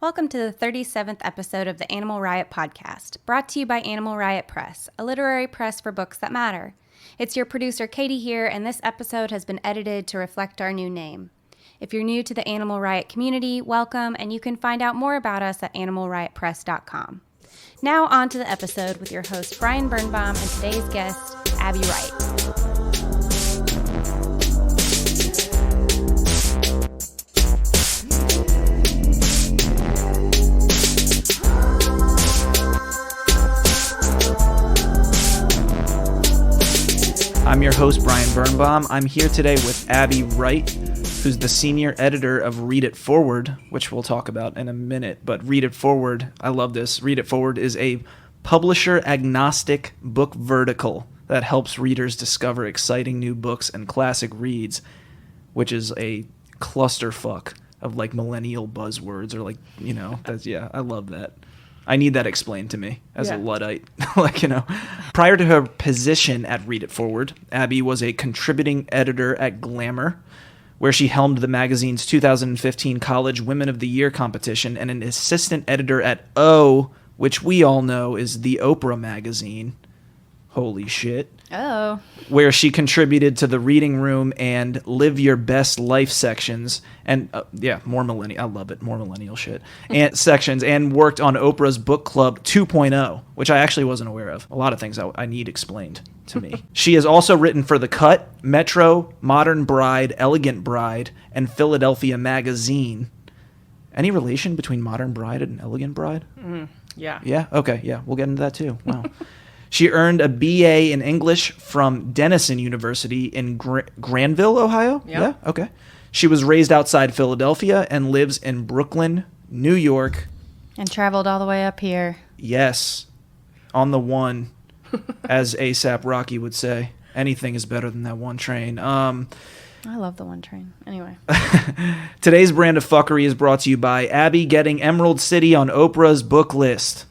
Welcome to the 37th episode of the Animal Riot podcast, brought to you by Animal Riot Press, a literary press for books that matter. It's your producer Katie here, and this episode has been edited to reflect our new name. If you're new to the Animal Riot community, welcome, and you can find out more about us at animalriotpress.com. Now on to the episode with your host Brian Birnbaum and today's guest, Abbe Wright. I'm your host, Brian Birnbaum. I'm here today with Abbe Wright, who's the senior editor of Read It Forward, which we'll talk about in a minute. But Read It Forward, I love this. Read It Forward is a publisher-agnostic book vertical that helps readers discover exciting new books and classic reads, which is a clusterfuck of like millennial buzzwords or like, you know, that's, yeah, I love that. I need that explained to me as a Luddite. Like, you know, prior to her position at Read It Forward, Abbe was a contributing editor at Glamour, where she helmed the magazine's 2015 College Women of the Year competition, and an assistant editor at O, which we all know is the Oprah Magazine. Holy shit. Oh. Where she contributed to the Reading Room and Live Your Best Life sections. And, more millennial. I love it. More millennial shit. And sections. And worked on Oprah's Book Club 2.0, which I actually wasn't aware of. A lot of things I need explained to me. She has also written for The Cut, Metro, Modern Bride, Elegant Bride, and Philadelphia Magazine. Any relation between Modern Bride and Elegant Bride? Yeah. Yeah? Okay. Yeah. We'll get into that too. Wow. She earned a BA in English from Denison University in Granville, Ohio. Yep. Yeah, okay. She was raised outside Philadelphia and lives in Brooklyn, New York. And traveled all the way up here. Yes, on the one, as A$AP Rocky would say. Anything is better than that one train. I love the one train. Anyway. Today's brand of fuckery is brought to you by Abbe getting Emerald City on Oprah's book list,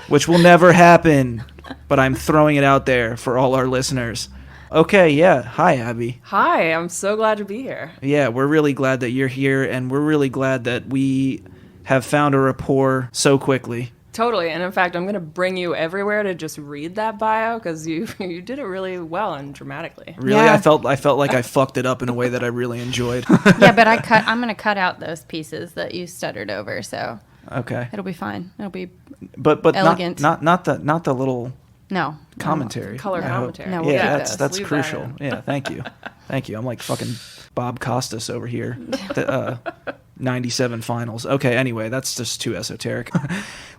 which will never happen. But I'm throwing it out there for all our listeners. Okay, yeah. Hi, Abbe. Hi, I'm so glad to be here. Yeah, we're really glad that you're here, and we're really glad that we have found a rapport so quickly. Totally, and in fact, I'm going to bring you everywhere to just read that bio, because you did it really well and dramatically. Really? Yeah. I felt like I fucked it up in a way that I really enjoyed. Yeah, but I'm going to cut out those pieces that you stuttered over, so Okay. it'll be fine. It'll be But elegant. not the little no commentary. Color I hope. commentary. No, we'll Yeah, keep that's those. Leave crucial. that Yeah, thank you. Thank you. I'm like fucking Bob Costas over here. The 97 finals. Okay, anyway, that's just too esoteric.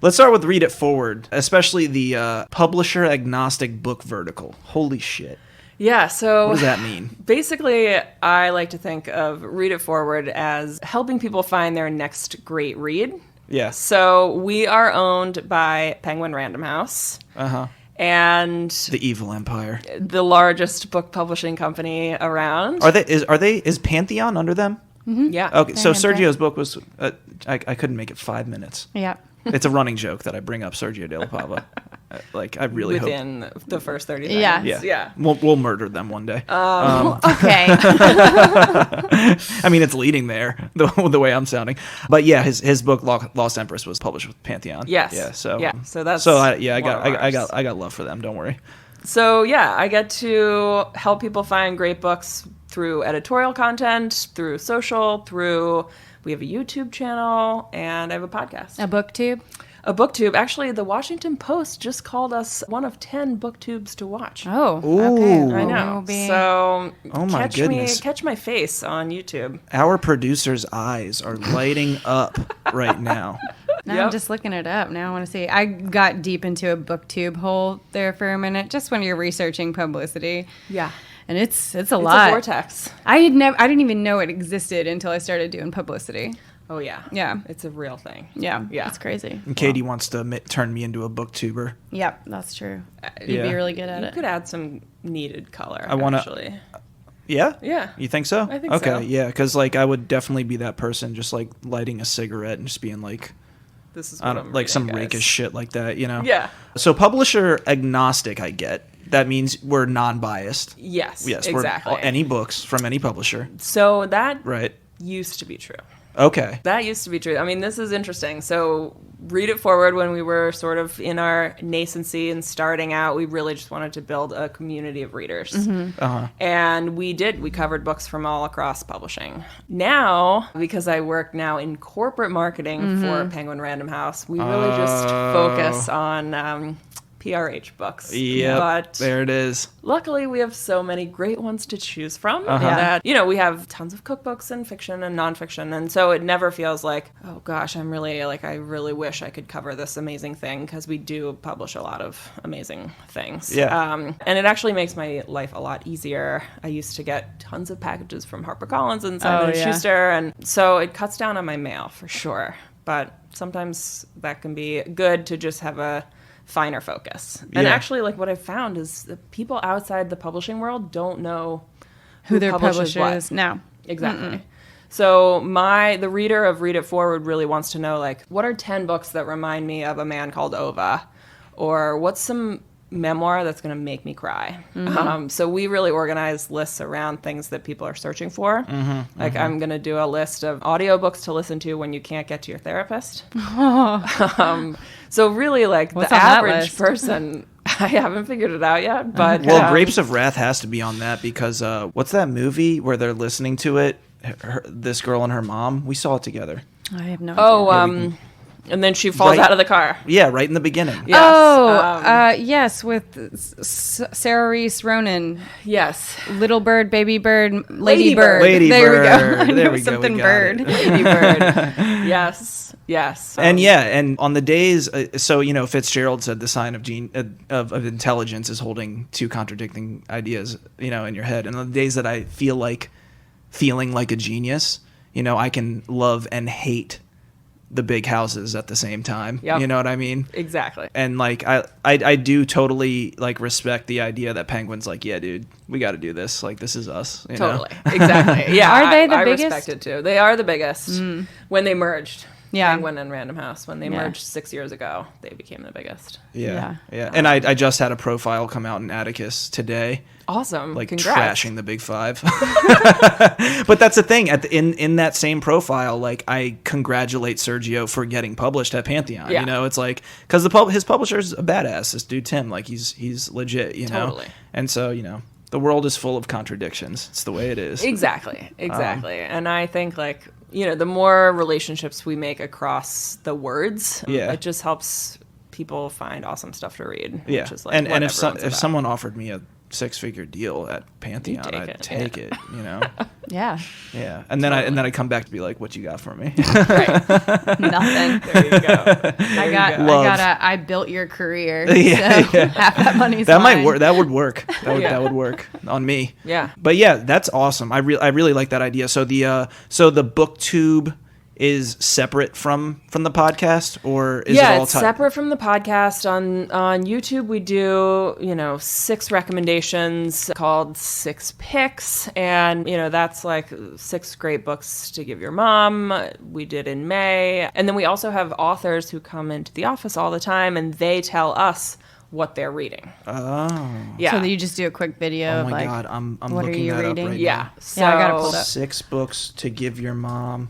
Let's start with Read It Forward, especially the publisher agnostic book vertical. Holy shit. Yeah, so What does that mean? basically, I like to think of Read It Forward as helping people find their next great read. Yeah. So we are owned by Penguin Random House. Uh-huh. And The evil empire. the largest book publishing company around. Is Pantheon under them? Yeah. Okay, so They're in Sergio's book was I couldn't make it 5 minutes. Yeah. It's a running joke that I bring up Sergio de la Pava. Like I really hope. Within the first 30 seconds. Yeah. Yeah. We'll murder them one day. Okay. I mean, it's leading there the way I'm sounding. But yeah, his book Lost Empress was published with Pantheon. Yes. Yeah. So that's I one of got love for them. Don't worry. So yeah, I get to help people find great books through editorial content, through social, we have a YouTube channel, and I have a podcast. A booktube? A booktube. Actually, the Washington Post just called us one of 10 booktubes to watch. Oh, Ooh. okay. I Well, know. we'll be- So Oh my goodness. catch my face on YouTube. Our producer's eyes are lighting up right now. Now Yep. I'm just looking it up. Now I want to see. I got deep into a booktube hole there for a minute, just when you're researching publicity. Yeah. And it's a It's a lot. vortex. I didn't even know it existed until I started doing publicity. Oh yeah. Yeah. It's a real thing. Yeah. Yeah. It's crazy. And Katie wants to turn me into a booktuber. Yep, that's true. You'd Yeah. be really good at You it. could add some needed color. I wanna- actually. Yeah? Yeah. You think so? I think okay, so. yeah, because like I would definitely be that person just like lighting a cigarette and just being like, This is I what don't I'm like some reading, guys. rakish shit like that, you know? Yeah. So publisher agnostic, I get. That means we're non-biased. Yes. Yes, Exactly. we're any books from any publisher. So that Right. used to be true. Okay. That used to be true. I mean, this is interesting. So Read It Forward, when we were sort of in our nascency and starting out, we really just wanted to build a community of readers. And we did. We covered books from all across publishing. Now, because I work now in corporate marketing for Penguin Random House, we really just focus on PRH books. Yep, but there it is. luckily, we have so many great ones to choose from that, we have tons of cookbooks and fiction and nonfiction. And so it never feels like, oh gosh, I really wish I could cover this amazing thing, because we do publish a lot of amazing things. Yeah. And it actually makes my life a lot easier. I used to get tons of packages from HarperCollins and Simon & Schuster. And so it cuts down on my mail for sure. But sometimes that can be good to just have a finer focus. And actually, what I've found is that people outside the publishing world don't know Who their publishes publisher what. is. No. Exactly. So the reader of Read It Forward really wants to know, what are 10 books that remind me of a man called Ova? Or what's some memoir that's going to make me cry? So we really organize lists around things that people are searching for. I'm going to do a list of audiobooks to listen to when you can't get to your therapist. So really, What's the on that average list? person, I haven't figured it out yet. But Well, Grapes of Wrath has to be on that, because what's that movie where they're listening to it? This girl and her mom. We saw it together. I have no idea. And then she falls Right. out of the car. Yeah, right in the beginning. Yes. Yes, with Sarah Reese Ronan. Yes. Little bird, baby bird, lady Lady bird. bird. There we go. Ladybird. I There knew we go, we something got bird. it. Lady Bird. Yes. And on the days, Fitzgerald said the sign of intelligence is holding two contradicting ideas, in your head. And on the days that I feel like feeling like a genius, I can love and hate the big houses at the same time. Yep. You know what I mean? Exactly. And I do totally respect the idea that Penguin's yeah, dude, we got to do this. This is us. You Totally. know? Exactly. Yeah. Are they the I biggest? respect it too. They are the biggest. When they merged. Yeah. Penguin and Random House. When they merged 6 years ago, they became the biggest. Yeah. And I just had a profile come out in Atticus today. Awesome. Congrats. Trashing the Big Five. But that's the thing. In that same profile, I congratulate Sergio for getting published at Pantheon. Yeah. It's because his publisher's a badass. This dude Tim, he's legit. Totally. And so the world is full of contradictions. It's the way it is. Exactly. And I think the more relationships we make across the words, it just helps people find awesome stuff to read. Yeah. Which is and what if everyone's about. someone offered me a 6-figure deal at Pantheon, You'd I'd take take it, it. Yeah. Yeah. And then I come back to be like, what you got for me? Nothing. There you go. I built your career. Yeah, So half that money's That mine. might work. That would work. Yeah. That would work on me. Yeah. But yeah, that's awesome. I really like that idea. So the BookTube is separate from the podcast, or is it all it's separate from the podcast. On YouTube, we do 6 recommendations called 6 Picks, and that's 6 great books to give your mom. We did in May, and then we also have authors who come into the office all the time, and they tell us what they're reading. Oh. Yeah. So you just do a quick video Oh of my God, I'm what are looking you that reading? up right yeah. now. So Yeah, I got it pulled up. 6 books to give your mom.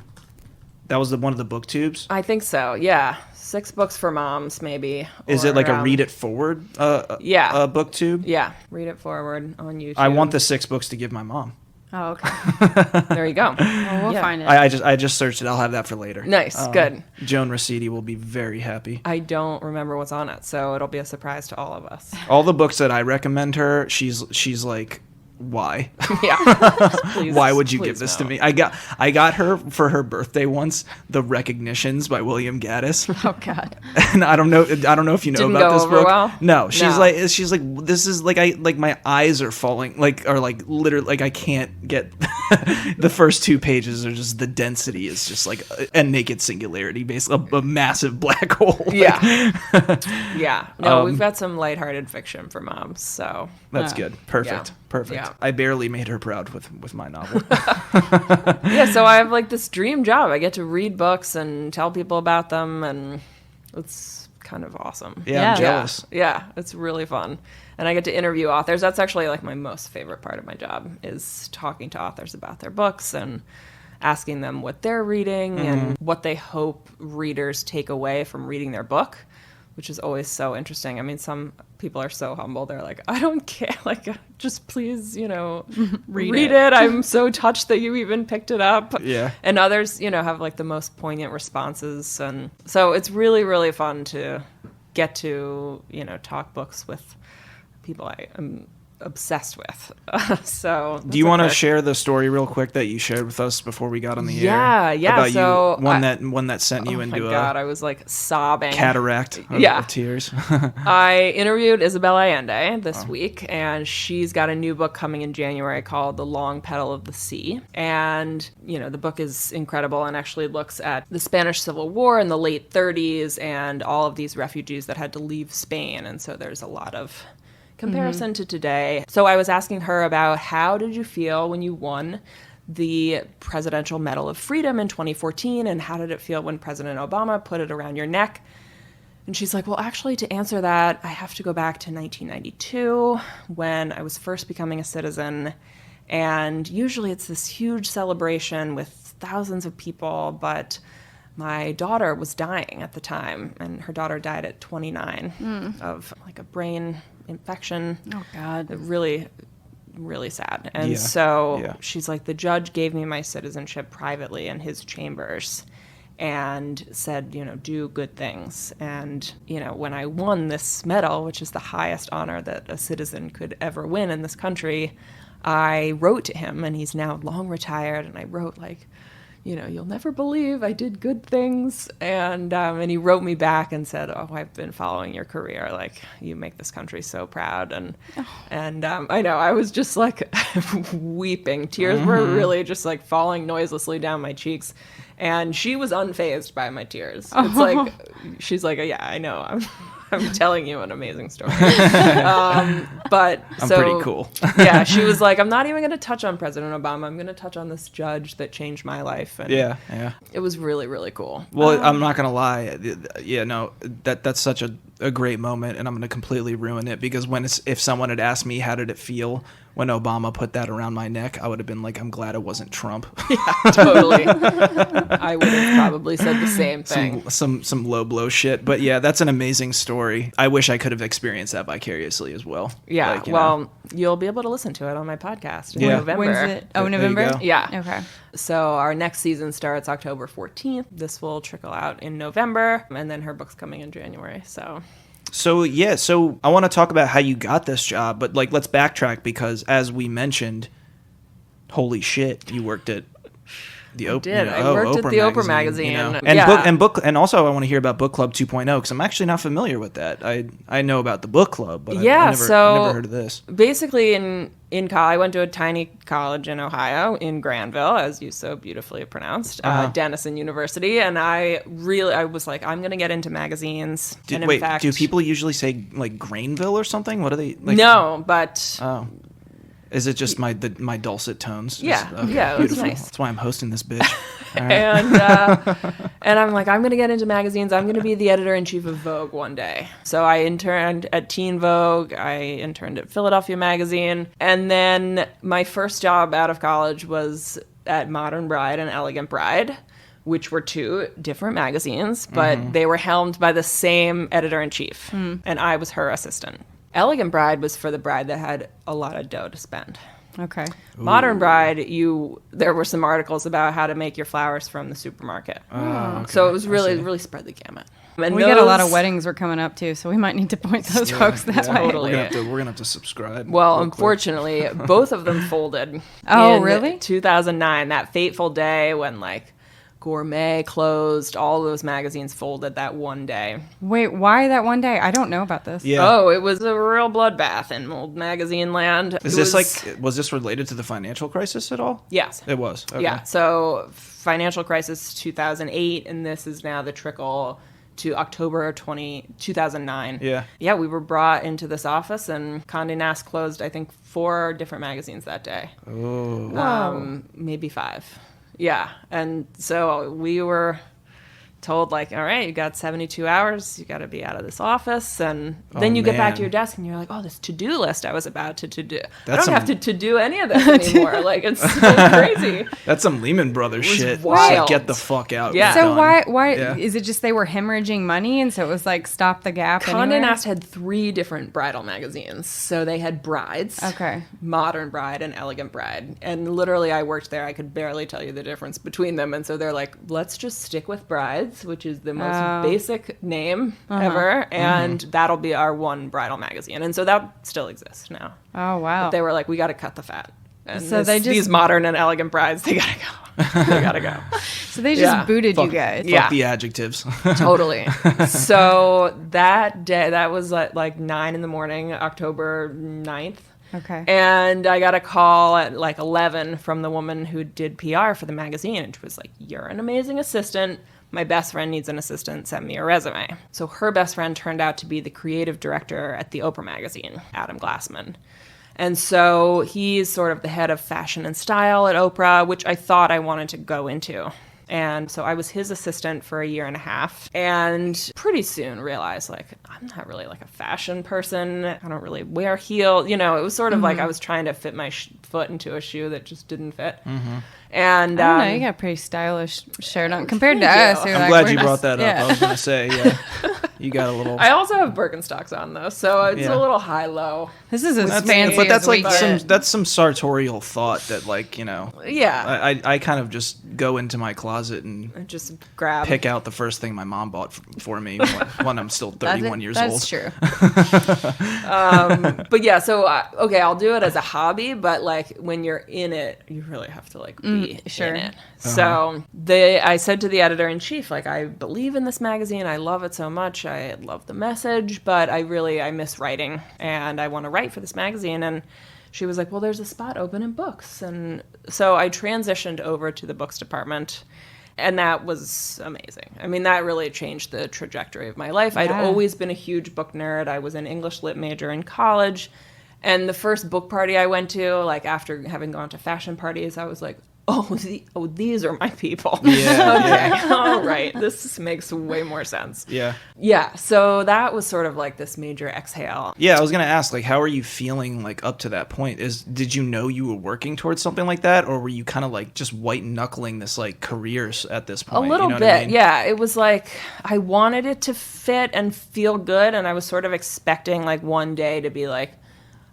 That was one of the BookTubes. I think so. Yeah. 6 books for moms, maybe. Is it a Read It Forward? Yeah. BookTube. Yeah. Read It Forward on YouTube. I want the 6 books to give my mom. Oh, okay. There you go. Well, we'll Yeah. find it. I just searched it. I'll have that for later. Nice. Good. Joan Rossetti will be very happy. I don't remember what's on it, so it'll be a surprise to all of us. All the books that I recommend her, she's like, why? Yeah. Please, Why would you please give this no. to me? I got her for her birthday once, The Recognitions by William Gaddis. Oh God. And I don't know if you know Didn't about go this over book. well? No, she's No. like this is my eyes are falling literally I can't get the first 2 pages are just the density is just a naked singularity, basically a massive black hole. Yeah. Yeah. No, we've got some lighthearted fiction for moms, so. That's good. Perfect. Yeah. Perfect. Yeah. I barely made her proud with my novel. Yeah, so I have this dream job. I get to read books and tell people about them, and it's kind of awesome. Yeah, I'm jealous. Yeah, it's really fun. And I get to interview authors. That's actually my most favorite part of my job is talking to authors about their books. And asking them what they're reading and what they hope readers take away from reading their book, which is always so interesting. I mean, some people are so humble. They're like, I don't care. Like, just please, read it. I'm so touched that you even picked it up. Yeah. And others, have like the most poignant responses. And so it's really, really fun to get to, talk books with people I'm obsessed with. So do you want to share the story real quick that you shared with us before we got on the air? Yeah. About so one that sent you into I was like sobbing, cataract of tears. I interviewed Isabel Allende this week, and she's got a new book coming in January called The Long Petal of the Sea. And the book is incredible and actually looks at the Spanish Civil War in the late 30s and all of these refugees that had to leave Spain. And so there's a lot of comparison to today. So I was asking her about, how did you feel when you won the Presidential Medal of Freedom in 2014, and how did it feel when President Obama put it around your neck? And she's like, well, actually, to answer that, I have to go back to 1992 when I was first becoming a citizen. And usually it's this huge celebration with thousands of people, but my daughter was dying at the time, and her daughter died at 29 of like a brain infection. Oh, God. Really, really sad. And she's like, the judge gave me my citizenship privately in his chambers and said, do good things. And, when I won this medal, which is the highest honor that a citizen could ever win in this country, I wrote to him, and he's now long retired, and I wrote like, you'll never believe I did good things. And he wrote me back and said, oh, I've been following your career. Like, you make this country so proud. And I know, I was just like weeping. Tears were really just like falling noiselessly down my cheeks. And she was unfazed by my tears. It's like, she's like, yeah, I know. I'm telling you an amazing story. But I'm pretty cool. Yeah, she was like, I'm not even going to touch on President Obama. I'm going to touch on this judge that changed my life. And it was really, really cool. Well, I'm not going to lie. Yeah, no, that's such a great moment, and I'm going to completely ruin it, because if someone had asked me how did it feel when Obama put that around my neck, I would have been like, I'm glad it wasn't Trump. Yeah, totally. I would have probably said the same thing. Some low blow shit. But yeah, that's an amazing story. I wish I could have experienced that vicariously as well. Yeah, you'll be able to listen to it on my podcast in November. When's it? Oh, November? Yeah. Okay. So our next season starts October 14th. This will trickle out in November, and then her book's coming in January. So I want to talk about how you got this job, but like, let's backtrack, because as we mentioned, holy shit, you worked at the Oprah. I worked at the Oprah Magazine. And also I want to hear about Book Club 2.0, because I'm actually not familiar with that. I know about the book club, but I never heard of this. Basically, in college, I went to a tiny college in Ohio, in Granville, as you so beautifully pronounced, Denison University, and I was like, I'm going to get into magazines. Do people usually say like Grainville or something? What are they like? No, but is it just my dulcet tones? Yeah, okay, yeah, beautiful. Nice. That's why I'm hosting this bitch. Right. And I'm like, I'm going to get into magazines. I'm going to be the editor-in-chief of Vogue one day. So I interned at Teen Vogue. I interned at Philadelphia Magazine. And then my first job out of college was at Modern Bride and Elegant Bride, which were two different magazines, but they were helmed by the same editor-in-chief. And I was her assistant. Elegant Bride was for the bride that had a lot of dough to spend. Okay. Ooh. Modern Bride, there were some articles about how to make your flowers from the supermarket. Okay. So it was really spread the gamut. And we got a lot of weddings we're coming up to, so we might need to point those folks that way. Totally. We're gonna have to subscribe. Well, unfortunately, both of them folded. Oh, really? 2009, that fateful day when like Gourmet closed, all those magazines folded that one day. Wait, why that one day? I don't know about this. Yeah. Oh, it was a real bloodbath in old magazine land. Was this related to the financial crisis at all? Yes. It was. Okay. Yeah. So financial crisis 2008, and this is now the trickle to October 2009. Yeah. Yeah, we were brought into this office, and Condé Nast closed, I think, 4 different magazines that day. Oh. Maybe 5. Yeah, and so we were told like, all right, you got 72 hours, you got to be out of this office, and then you get back to your desk and you're like, oh, this to-do list I was about to do. I don't have to do any of this anymore. Like, it's so crazy. That's some Lehman Brothers shit. Wild. Like, get the fuck out. Yeah. So why is it just they were hemorrhaging money, and so it was like stop the gap? Condé Nast had 3 different bridal magazines. So they had Brides, Modern Bride, and Elegant Bride. And literally, I worked there. I could barely tell you the difference between them. And so they're like, let's just stick with Brides, which is the most basic name ever, and that'll be our one bridal magazine. And so that still exists now. Oh, wow. But they were like, we got to cut the fat. And so these modern and elegant brides, they gotta go. They gotta go. So they just booted you guys. Fuck the adjectives. Totally. So that day, that was like 9 in the morning, October 9th. Okay. And I got a call at like 11 from the woman who did PR for the magazine. And she was like, you're an amazing assistant. My best friend needs an assistant. Send me a resume. So her best friend turned out to be the creative director at the Oprah Magazine, Adam Glassman. And so he's sort of the head of fashion and style at Oprah, which I thought I wanted to go into. And so I was his assistant for a year and a half, and pretty soon realized, like, I'm not really like a fashion person. I don't really wear heels. You know, it was sort of like I was trying to fit my foot into a shoe that just didn't fit. And I don't know, you got a pretty stylish shirt on compared to us. I'm glad you brought that up. I was going to say, you got a little... I also have Birkenstocks on, though, so it's a little high-low. This is as fancy but that's as like that's some sartorial thought that, like, you know... Yeah. I kind of just go into my closet and just grab... pick out the first thing my mom bought for me when I'm still 31 years old. That's true. But yeah, so, okay, I'll do it as a hobby, but, like, when you're in it, you really have to, like, be in it. So I said to the editor-in-chief, like, I believe in this magazine. I love it so much. I love the message, but I miss writing, and I want to write for this magazine. And she was like, well, there's a spot open in books. And so I transitioned over to the books department, and that was amazing. I mean, that really changed the trajectory of my life. I'd always been a huge book nerd. I was an English lit major in college. And the first book party I went to, like, after having gone to fashion parties, I was like, these are my people. Yeah. Okay. All right. This makes way more sense. Yeah. Yeah. So that was sort of like this major exhale. Yeah. I was going to ask, like, how are you feeling, like, up to that point? Did you know you were working towards something like that? Or were you kind of like just white knuckling this, like, careers at this point? A little bit. I mean? Yeah. It was like, I wanted it to fit and feel good. And I was sort of expecting, like, one day to be like,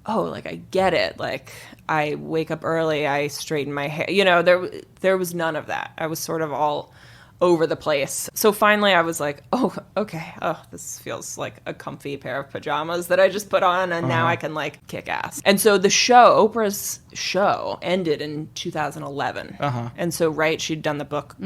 oh, like, I get it. Like, I wake up early, I straighten my hair. You know, there was none of that. I was sort of all over the place. So finally I was like, oh, okay. Oh, this feels like a comfy pair of pajamas that I just put on, and now I can, like, kick ass. And so the show, Oprah's show, ended in 2011. And so, she'd done the book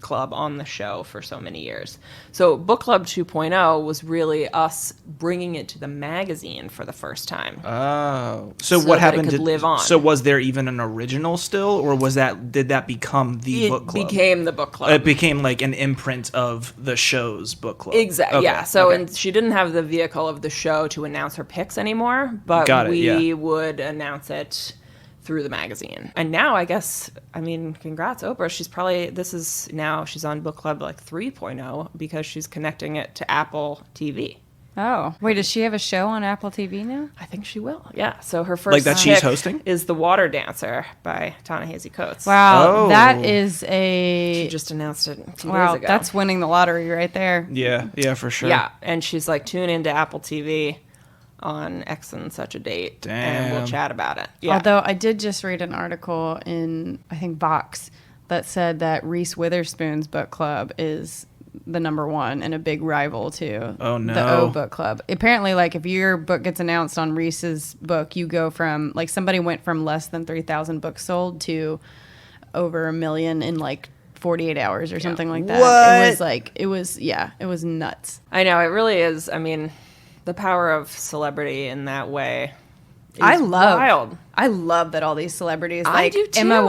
club on the show for so many years. So Book Club 2.0 was really us bringing it to the magazine for the first time. Oh. So what happened to live on. So was there even an original still, or did that become the book club? It became the book club. It became like an imprint of the show's book club. Exactly. Okay. Yeah. So and she didn't have the vehicle of the show to announce her picks anymore, but we would announce it through the magazine. And now, I guess, I mean, congrats, Oprah. She's on Book Club like 3.0 because she's connecting it to Apple TV. Oh, wait, does she have a show on Apple TV now? I think she will, yeah. So her first that she's hosting is The Water Dancer by Ta-Nehisi Coates. Wow, that is She just announced it 2 days ago. Wow, that's winning the lottery right there. Yeah, for sure. Yeah, and she's like, tune into Apple TV on X and such a date, and we'll chat about it. Yeah. Although I did just read an article in, I think, Vox that said that Reese Witherspoon's book club is the number one and a big rival to the O book club. Apparently, like, if your book gets announced on Reese's book, you go from, like, somebody went from less than 3,000 books sold to over 1 million in, like, 48 hours or something like that. What? It was nuts. I know, it really is. I mean, the power of celebrity in that way is wild. I love that all these celebrities, I like do too, Emma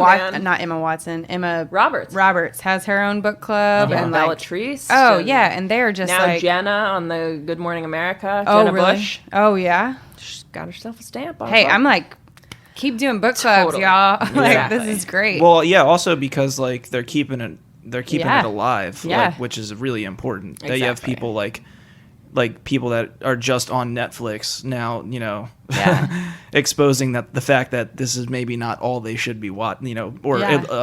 Roberts has her own book club, and like Bellatrix. Oh yeah, and they're just now like Jenna on the Good Morning America. Oh Jenna really? Bush. Oh yeah. She's got herself a stamp on. Hey, I'm like, keep doing book clubs, y'all. Like, Exactly. this is great. Well, yeah. Also because, like, they're keeping it they're keeping it alive, Yeah. which is really important. Exactly. That you have people like people that are just on Netflix now, exposing the fact that this is maybe not all they should be watching, or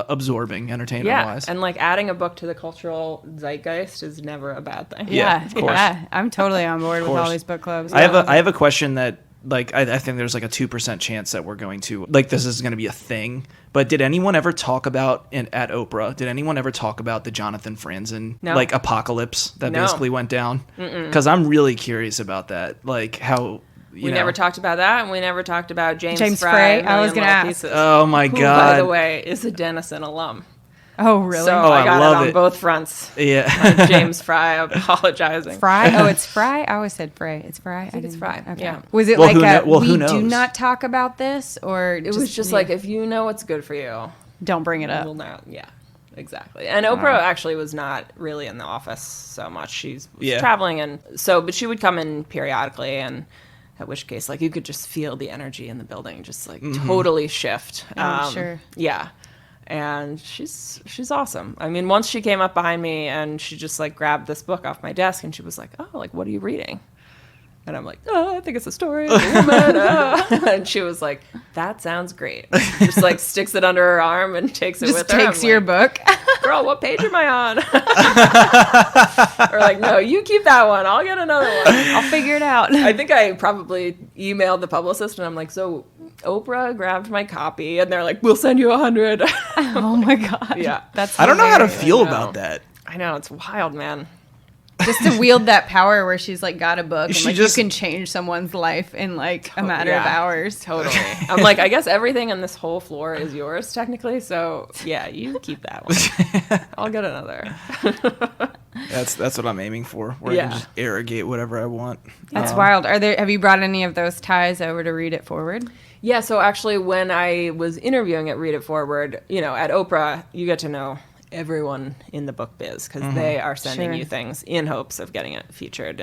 absorbing entertainment wise. And like adding a book to the cultural zeitgeist is never a bad thing. Yeah, of course. Yeah, I'm totally on board with all these book clubs. I have a question that I think there's like a 2% chance that we're going to this is going to be a thing. But did anyone ever talk about at Oprah? Did anyone ever talk about the Jonathan Franzen apocalypse that basically went down? Because I'm really curious about that. Like how we never talked about that, and we never talked about James Fry. I was going to ask. Pieces, oh my who, God! By the way, is a Denison alum. Oh, really? So I got it on both fronts. Yeah. James Fry apologizing. Fry? Oh, it's Fry? I always said Frey. It's Fry? I think it's Fry. Okay. Yeah. Was it we do not talk about this? Or it was just like, if you know what's good for you, don't bring it up. We'll know. Yeah, exactly. And Oprah actually was not really in the office so much. She was traveling, but she would come in periodically, and at which case, you could just feel the energy in the building just totally shift. Sure. Yeah. And she's awesome. I mean, once she came up behind me and she just grabbed this book off my desk and she was like, "Oh, what are you reading?" And I'm like, "Oh, I think it's a story of a woman." And she was like, "That sounds great." Just sticks it under her arm and takes it with her. Just takes your book. "Girl, what page am I on?" Or "No, you keep that one. I'll get another one. I'll figure it out." I think I probably emailed the publicist and I'm like, "So Oprah grabbed my copy," and they're like, "We'll send you 100. Oh my God. Yeah. I don't know how to feel about that. I know, it's wild, man. Just to wield that power where she's got a book and you just can change someone's life in a matter of hours. Totally. I'm like, I guess everything on this whole floor is yours technically, so yeah, you keep that one. I'll get another. That's what I'm aiming for, where I can just arrogate whatever I want. That's wild. Have you brought any of those ties over to Read It Forward? Yeah, so actually when I was interviewing at Read It Forward, at Oprah, you get to know everyone in the book biz because they are sending you things in hopes of getting it featured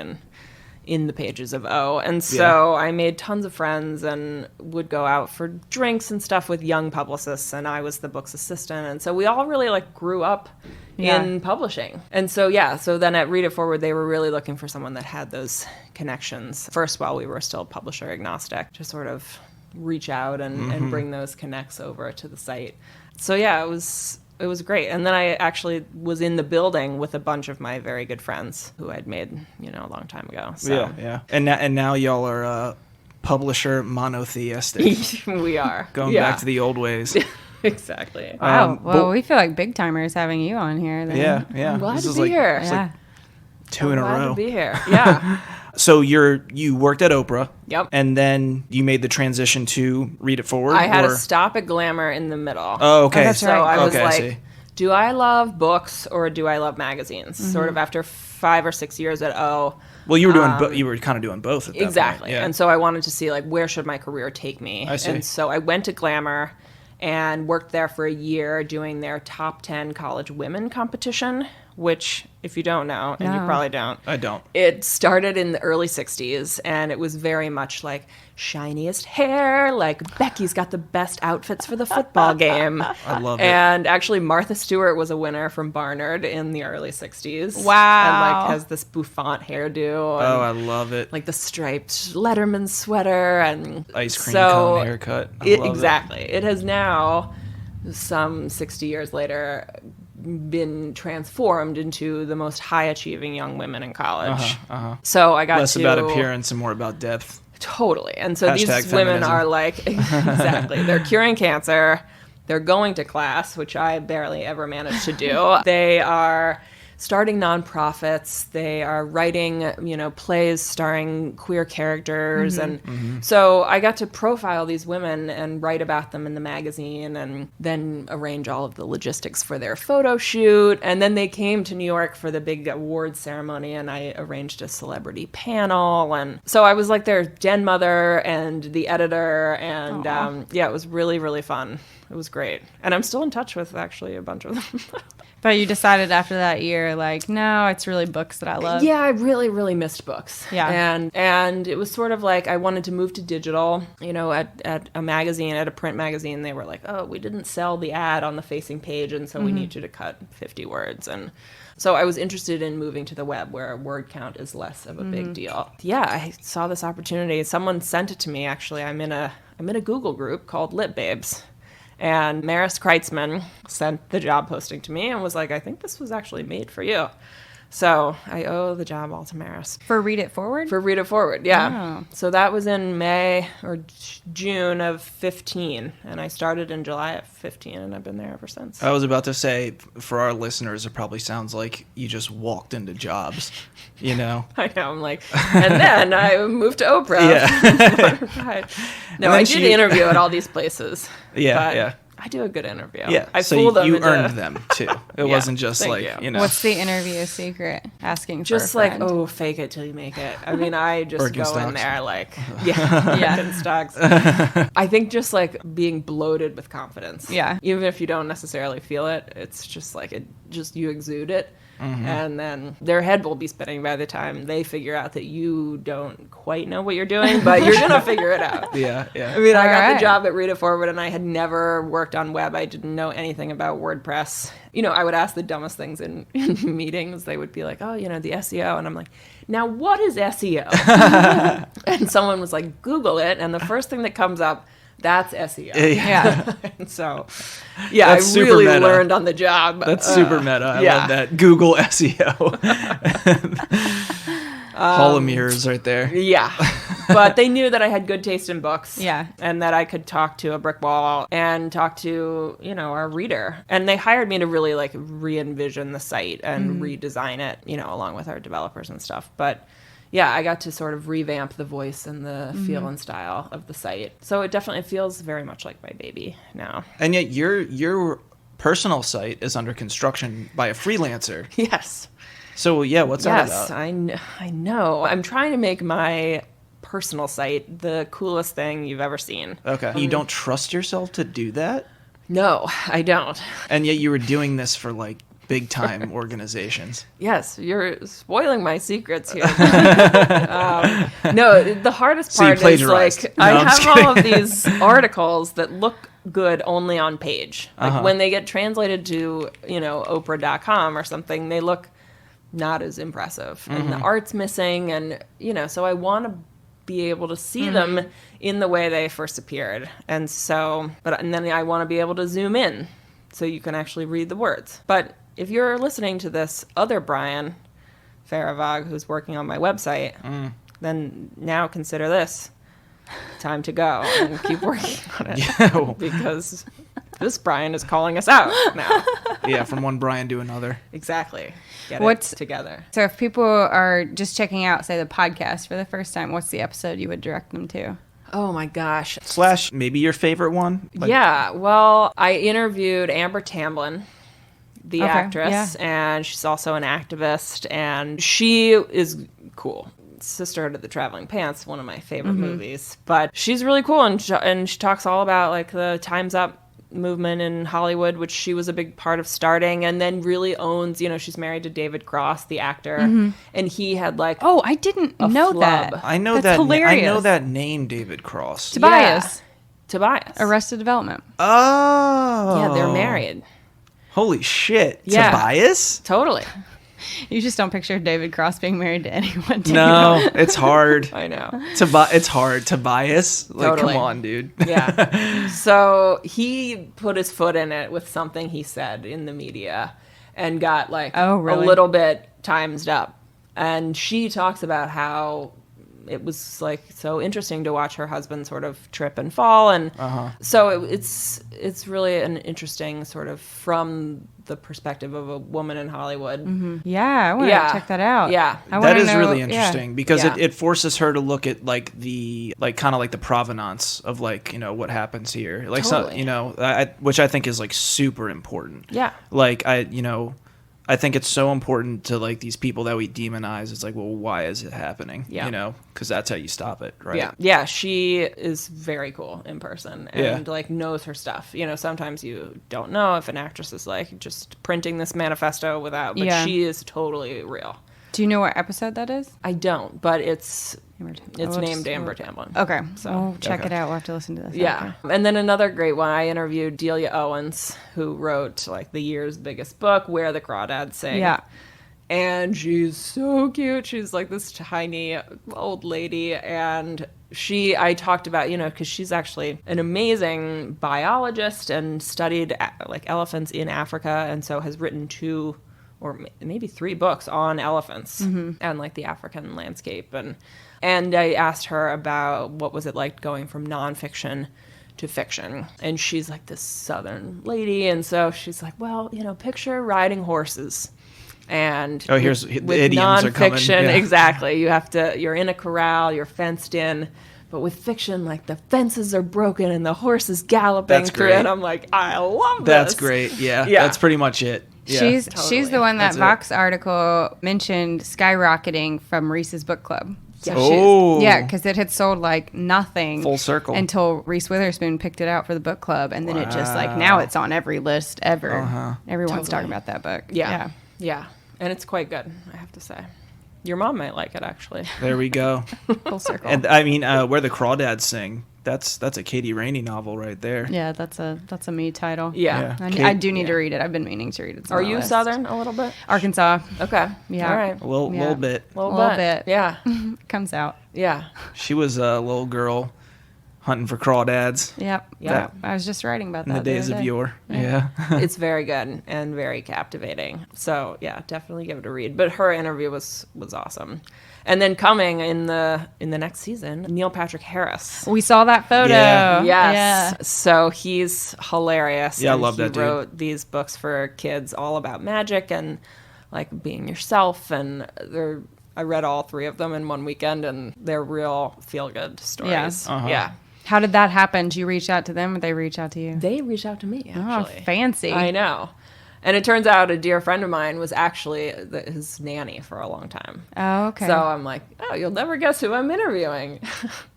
in the pages of O. And so I made tons of friends and would go out for drinks and stuff with young publicists, and I was the book's assistant. And so we all really grew up in publishing. And so so then at Read It Forward, they were really looking for someone that had those connections. First, while we were still publisher agnostic, to sort of reach out and bring those connects over to the site. So it was great. And then I actually was in the building with a bunch of my very good friends who I'd made, a long time ago. So. Yeah. And now y'all are publisher monotheistic. We are. Going back to the old ways. Exactly. Wow. Well, we feel like big timers having you on here. Then. Yeah. I'm glad to be here. It's 2 in a row. Glad to be here. Yeah. So you worked at Oprah. Yep. And then you made the transition to Read It Forward? I had to stop at Glamour in the middle. Oh, okay. That's So right. I was do I love books or do I love magazines? Sort of after 5 or 6 years at O. Well, you were doing you were kind of doing both at that Exactly. point. Yeah. And so I wanted to see where should my career take me. I see. And so I went to Glamour and worked there for a year doing their top 10 college women competition, which, if you don't know, and you probably don't. I don't. It started in the early 60s, and it was very much shiniest hair, Becky's got the best outfits for the football game. I love it. And actually, Martha Stewart was a winner from Barnard in the early 60s. Wow. And has this bouffant hairdo. And, I love it. the striped Letterman sweater and ice cream cone haircut. Exactly. It has now, some 60 years later, been transformed into the most high-achieving young women in college. So I got less about appearance and more about depth. Totally. And so these #feminism. women are exactly, they're curing cancer, they're going to class, which I barely ever managed to do. They are starting nonprofits, they are writing, plays starring queer characters. And so I got to profile these women and write about them in the magazine and then arrange all of the logistics for their photo shoot. And then they came to New York for the big awards ceremony and I arranged a celebrity panel. And so I was their den mother and the editor. And it was really, really fun. It was great. And I'm still in touch with actually a bunch of them. But you decided after that year, like, no, it's really books that I love. Yeah, I really, really missed books. Yeah. And it was sort of like I wanted to move to digital. You know, at a magazine, at a print magazine, they were like, oh, we didn't sell the ad on the facing page, and so we need you to cut 50 words. And so I was interested in moving to the web where a word count is less of a big deal. Yeah, I saw this opportunity. Someone sent it to me, actually. I'm in a Google group called Lit Babes. And Maris Kreitzman sent the job posting to me and was like, I think this was actually made for you. So I owe the job all to Maris. For Read It Forward? For Read It Forward, yeah. Oh. So that was in May or June of 15. And I started in July of 15, and I've been there ever since. I was about to say, for our listeners, it probably sounds like you just walked into jobs, you know? I know, I'm like, and then I moved to Oprah. Yeah. No, I did interview at all these places. Yeah, yeah. I do a good interview. Yeah, I so fool them you into... earned them, too. It wasn't just like, you. you know. What's the interview secret? Asking just for a friend. like, oh, fake it till you make it. I mean, I just go in there like, Birkenstocks. I think just like being bloated with confidence. Yeah. Even if you don't necessarily feel it, it's just like you exude it. And then their head will be spinning by the time they figure out that you don't quite know what you're doing, but you're going to figure it out. Yeah, yeah. I mean, I got right. the job at Read It Forward, and I had never worked on web. I didn't know anything about WordPress. You know, I would ask the dumbest things in meetings. They would be like, oh, you know, the SEO. And I'm like, now what is SEO? And someone was like, Google it. And the first thing that comes up, that's SEO. Yeah. And so, yeah, That's I really super meta. learned on the job. That's super meta. I yeah. love that. Google SEO. Hall of mirrors right there. Yeah. But they knew that I had good taste in books. Yeah. And that I could talk to a brick wall and talk to, you know, our reader. And they hired me to really like re-envision the site and redesign it, you know, along with our developers and stuff. But yeah, I got to sort of revamp the voice and the feel and style of the site. So it definitely feels very much like my baby now. And yet your personal site is under construction by a freelancer. Yes. So yeah, what's that Yes, about? I know. I'm trying to make my personal site the coolest thing you've ever seen. Okay. You don't trust yourself to do that? No, I don't. And yet you were doing this for like big time organizations. Yes, you're spoiling my secrets here. No, the hardest So you part is plagiarized. like No, I I'm just have all of kidding. these articles that look good only on page. Like when they get translated to, you know, Oprah.com or something, they look not as impressive. And the art's missing, and you know, so I want to be able to see them in the way they first appeared. And so, and then I want to be able to zoom in so you can actually read the words. But if you're listening to this other Brian Faravag who's working on my website, then now consider this. Time to go and keep working on it. Yeah. Because this Brian is calling us out now. Yeah, from one Brian to another. Exactly. Get What's- it together. So if people are just checking out, say, the podcast for the first time, what's the episode you would direct them to? Oh my gosh. / maybe your favorite one? Like, Yeah, well, I interviewed Amber Tamblyn, the Okay, actress, and she's also an activist, and she is cool. Sisterhood of the Traveling Pants, one of my favorite movies, but she's really cool, and she talks all about like the Time's Up movement in Hollywood, which she was a big part of starting, and then really owns, you know, she's married to David Cross, the actor, and he had like Oh, I didn't know flub. that. I know That's that. hilarious. I know that name, David Cross. Tobias. Tobias. Arrested Development. Oh. Yeah, they're married. Holy shit. Yeah. Tobias? Totally. You just don't picture David Cross being married to anyone. do No, you? it's hard. I know. It's hard. Tobias? Like, Totally. come on, dude. Yeah. So he put his foot in it with something he said in the media and got like Oh, really? a little bit times up. And she talks about how it was like so interesting to watch her husband sort of trip and fall. And so it's really an interesting sort of from the perspective of a woman in Hollywood. Yeah, I want to check that out. Yeah. I That wanna is know- really yeah. interesting because Yeah. it forces her to look at like the like kind of like the provenance of like, you know, what happens here. Like, so, Totally. you know, which I think is like super important. Yeah. Like, you know, I think it's so important to like these people that we demonize. It's like, well, why is it happening? Yeah. You know, because that's how you stop it, right? Yeah, she is very cool in person and like knows her stuff. You know, sometimes you don't know if an actress is like just printing this manifesto without, but she is totally real. Do you know what episode that is? I don't, but it's named Amber Tamblyn. Okay, so we'll check it out. We'll have to listen to this. Yeah, and then another great one. I interviewed Delia Owens, who wrote like the year's biggest book, Where the Crawdads Sing. Yeah. And she's so cute. She's like this tiny old lady. And I talked about, you know, because she's actually an amazing biologist and studied like elephants in Africa. And so has written 2 or maybe 3 books on elephants and like the African landscape. And I asked her about what was it like going from nonfiction to fiction. And she's like this Southern lady. And so she's like, well, you know, picture riding horses. And here's with the idioms are coming. nonfiction, Yeah. exactly. You're in a corral, you're fenced in. But with fiction, like the fences are broken and the horse is galloping That's through great. it. And I'm like, I love this. That's great. Yeah. That's pretty much it. Yeah. She's the one that That's it. Vox article mentioned skyrocketing from Reese's book club. So Oh. because it had sold like nothing. Full circle. Until Reese Witherspoon picked it out for the book club. And then it just like, now it's on every list ever. Everyone's talking about that book. Yeah. And it's quite good, I have to say. Your mom might like it, actually. There we go. Full circle. And I mean, Where the Crawdads Sing. That's a Katie Rainey novel right there. Yeah, that's a me title. Yeah. I do need to read it. I've been meaning to read it. It's on Are my you list. Southern a little bit? Arkansas. Okay. Yeah. All right. A little bit. A little bit. Yeah. Comes out. Yeah. She was a little girl hunting for crawdads Yep. Yeah. I was just writing about in that the days other of day. yore. Yeah. It's very good and very captivating. So yeah, definitely give it a read. But her interview was awesome. And then coming in the next season, Neil Patrick Harris. We saw that photo. Yeah. Yes. Yeah. So he's hilarious. Yeah, I and love that He dude. wrote these books for kids all about magic and like being yourself. And I read all 3 of them in one weekend, and they're real feel-good stories. Yeah. Yeah. How did that happen? Did you reach out to them or they reach out to you? They reached out to me, actually. Oh, fancy. I know. And it turns out a dear friend of mine was actually his nanny for a long time. Oh, okay. So I'm like, oh, you'll never guess who I'm interviewing.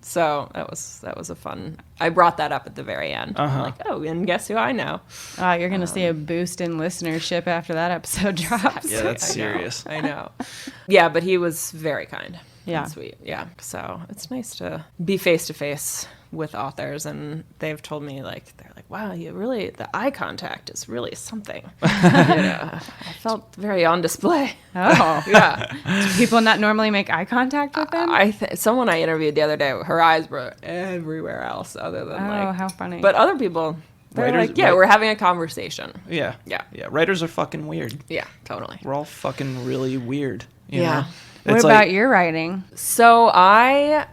So that was a fun. I brought that up at the very end. I'm like, oh, and guess who I know? You're going to see a boost in listenership after that episode drops. Yeah, that's I know, serious. I know. Yeah, but he was very kind. Yeah. And sweet. Yeah. So it's nice to be face to face with authors, and they've told me they're like, wow, the eye contact is really something. I felt very on display. Oh. Yeah. Do people not normally make eye contact with them? Someone I interviewed the other day, her eyes were everywhere else other than how funny. But other people, they're Writers- like, yeah, we're having a conversation. Yeah. Yeah. Yeah. Writers are fucking weird. Yeah, totally. We're all fucking really weird. You Yeah. know? What It's about like, your writing? So I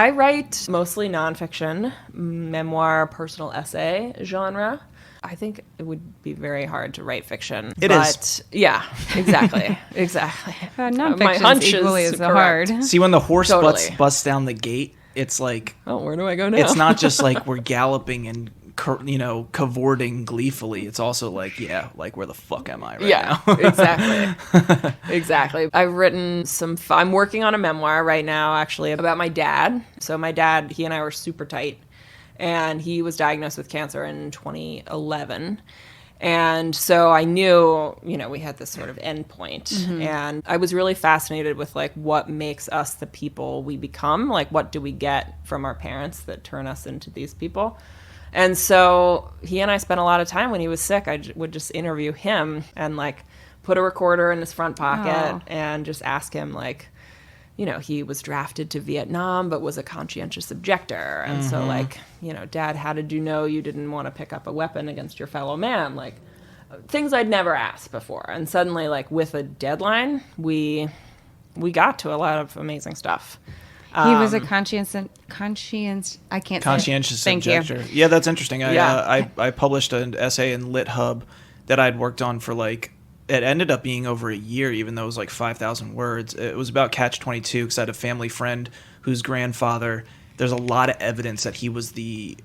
write mostly nonfiction, memoir, personal essay genre. I think it would be very hard to write fiction. It is. Yeah, exactly. Exactly. Nonfiction hunch is equally is as correct. hard. See, when the horse Totally. busts down the gate, it's like, Oh, where do I go now? it's not just like we're galloping and cavorting gleefully. It's also like, where the fuck am I right now? Exactly. Exactly. I've written I'm working on a memoir right now, actually, about my dad. So my dad, he and I were super tight, and he was diagnosed with cancer in 2011. And so I knew, we had this sort of end point. And I was really fascinated with what makes us the people we become. What do we get from our parents that turn us into these people? And so he and I spent a lot of time when he was sick. I would just interview him and put a recorder in his front pocket and just ask him he was drafted to Vietnam but was a conscientious objector. And so Dad, how did you know you didn't want to pick up a weapon against your fellow man? Things I'd never asked before. And suddenly with a deadline, we got to a lot of amazing stuff. He was a conscientious. I can't. Conscientious Thank objector. you. Yeah, that's interesting. Yeah. I published an essay in LitHub that I'd worked on for it ended up being over a year, even though it was 5,000 words. It was about Catch-22 because I had a family friend whose grandfather. There's a lot of evidence that he was the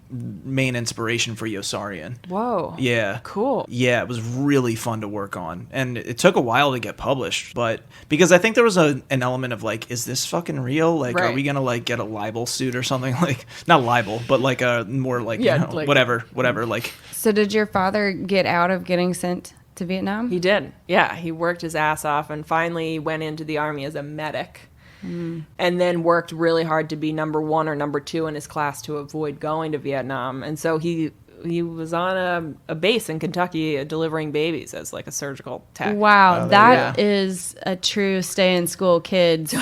main inspiration for Yossarian. Whoa. Yeah. Cool. Yeah, it was really fun to work on. And it took a while to get published, but because I think there was an element of like, is this fucking real? Like, Right. are we going to like get a libel suit or something? Like, not libel, but like a more like, Yeah, you know, like- whatever. Like, So did your father get out of getting sent to Vietnam? He did. Yeah, he worked his ass off and finally went into the Army as a medic. And then worked really hard to be number 1 or number 2 in his class to avoid going to Vietnam. And so he was on a base in Kentucky delivering babies as like a surgical tech. Wow, Oh, that is a true stay in school kid.